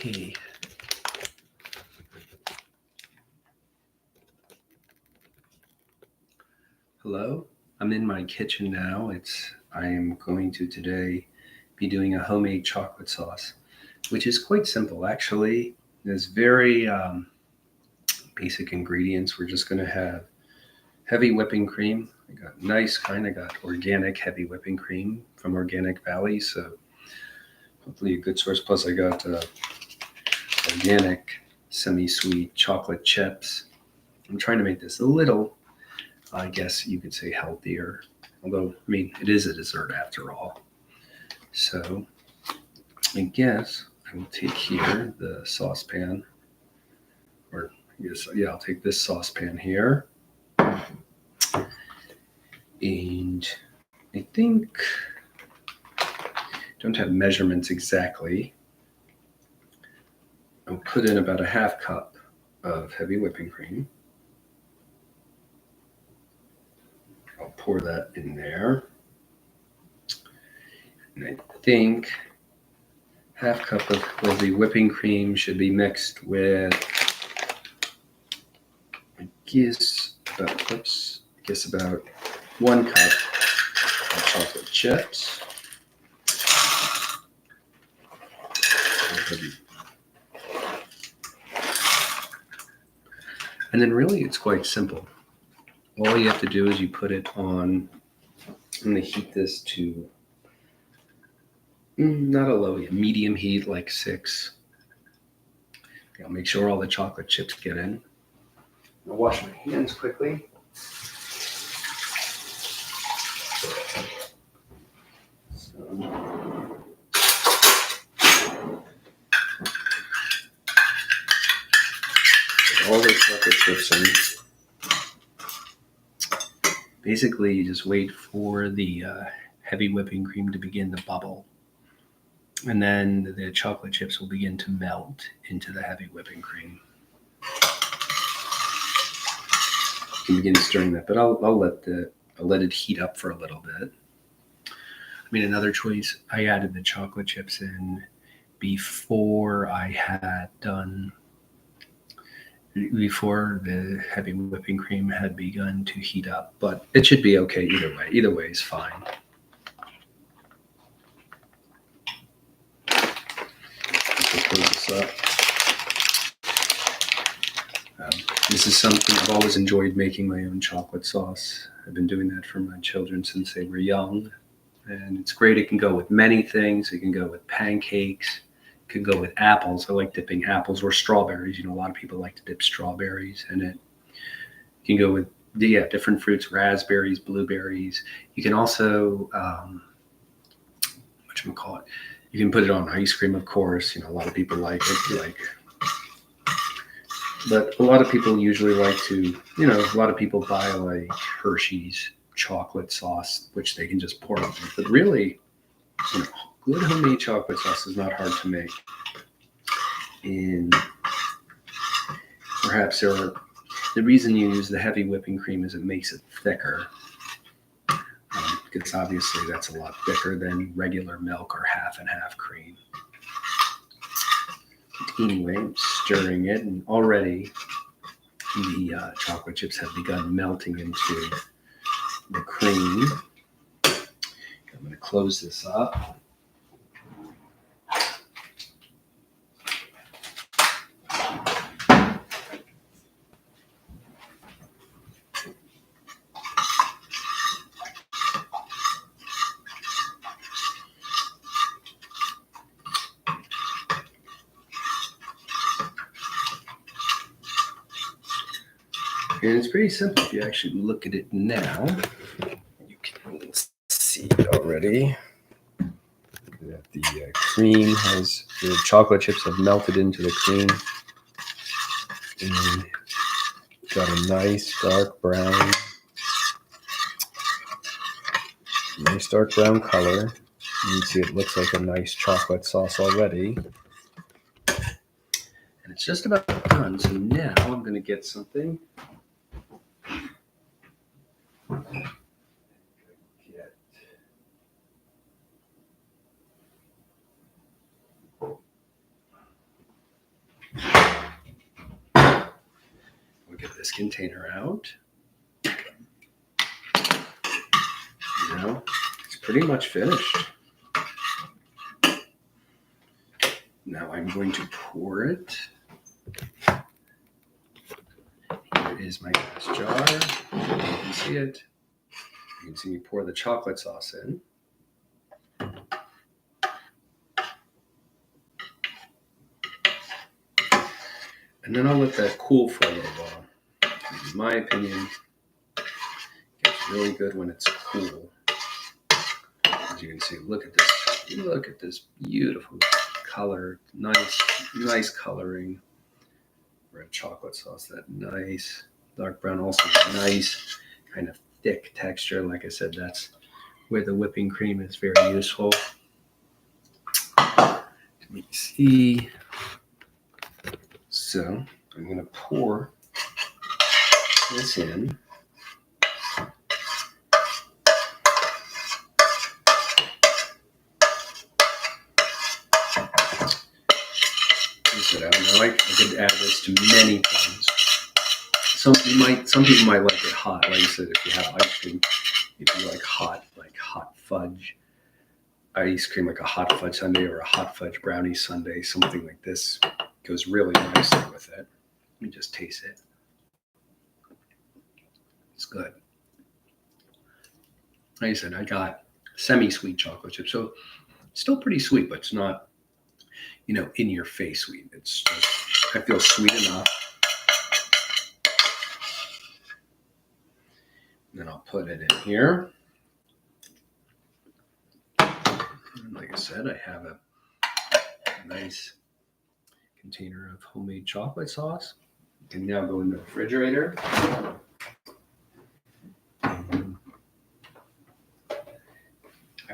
Okay. Hello, I'm in my kitchen now. I am going to today be doing a homemade chocolate sauce, which is quite simple actually. There's very basic ingredients. We're just going to have heavy whipping cream. I got nice kind. I got organic heavy whipping cream from Organic Valley, so hopefully a good source. Plus, I got organic semi-sweet chocolate chips. I'm trying to make this a little, I guess you could say, healthier. Although, I mean, it is a dessert after all. So, I guess I will take here the saucepan, or I guess, yeah, I'll take this saucepan here. And I think, don't have measurements exactly. I'll put in about a half cup of heavy whipping cream. I'll pour that in there. And I think half cup of the whipping cream should be mixed with, I guess about 1 cup of chocolate chips. And then really it's quite simple. All you have to do is you put it on, I'm going to heat this to not a low, medium heat, like 6. I'll make sure all the chocolate chips get in. I'll wash my hands quickly. All the chocolate chips in. Basically, you just wait for the heavy whipping cream to begin to bubble. And then the chocolate chips will begin to melt into the heavy whipping cream. You can begin stirring that, but I'll let it heat up for a little bit. I mean, another choice, I added the chocolate chips in before the heavy whipping cream had begun to heat up, but it should be okay either way. Either way is fine. Close this up. This is something I've always enjoyed, making my own chocolate sauce. I've been doing that for my children since they were young, and it's great. It can go with many things. It can go with pancakes. It can go with apples. I like dipping apples or strawberries. A lot of people like to dip strawberries in it. You can go with different fruits, raspberries, blueberries. You can also you can put it on ice cream, of course. A lot of people like it. But a lot of people usually like to, a lot of people buy like Hershey's chocolate sauce, which they can just pour on. But really, good homemade chocolate sauce is not hard to make. And perhaps the reason you use the heavy whipping cream is it makes it thicker. Because obviously that's a lot thicker than regular milk or half and half cream. Anyway, I'm stirring it, and already the chocolate chips have begun melting into the cream. I'm going to close this up. And it's pretty simple if you actually look at it now. You can see already that the chocolate chips have melted into the cream. And got a nice dark brown color. You can see it looks like a nice chocolate sauce already. And it's just about done. So now I'm going to get something. this container out. Now it's pretty much finished. Now I'm going to pour it. Here is my glass jar. You can see it. You can see me pour the chocolate sauce in. And then I'll let that cool for a little while. In my opinion, it gets really good when it's cool. As you can see, look at this. Look at this beautiful color. Nice coloring for a chocolate sauce. That nice dark brown, also nice kind of thick texture. Like I said, that's where the whipping cream is very useful. Let me see. So I'm going to pour this in. I don't know. I could add this to many things. Some people might like it hot. Like I said, if you have ice cream, if you like hot fudge ice cream, like a hot fudge sundae or a hot fudge brownie sundae, something like this goes really nicely with it. Let me just taste it. It's good. Like I said, I got semi-sweet chocolate chip, so it's still pretty sweet, but it's not, in your face sweet. It's just, I feel sweet enough. And then I'll put it in here. And like I said, I have a nice container of homemade chocolate sauce. It can now go in the refrigerator. I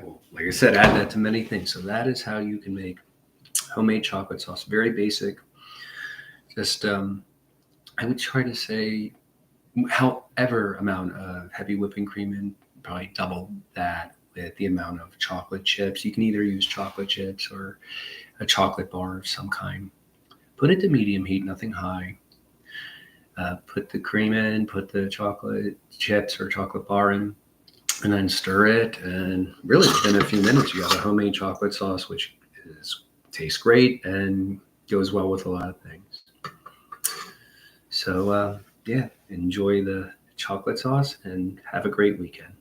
will, like I said, add that to many things. So that is how you can make homemade chocolate sauce. Very basic. Just, I would try to say, however amount of heavy whipping cream in, probably double that with the amount of chocolate chips. You can either use chocolate chips or a chocolate bar of some kind. Put it to medium heat, nothing high. Put the cream in, put the chocolate chips or chocolate bar in, and then stir it. And really, within a few minutes, you got a homemade chocolate sauce, which tastes great and goes well with a lot of things. So, enjoy the chocolate sauce and have a great weekend.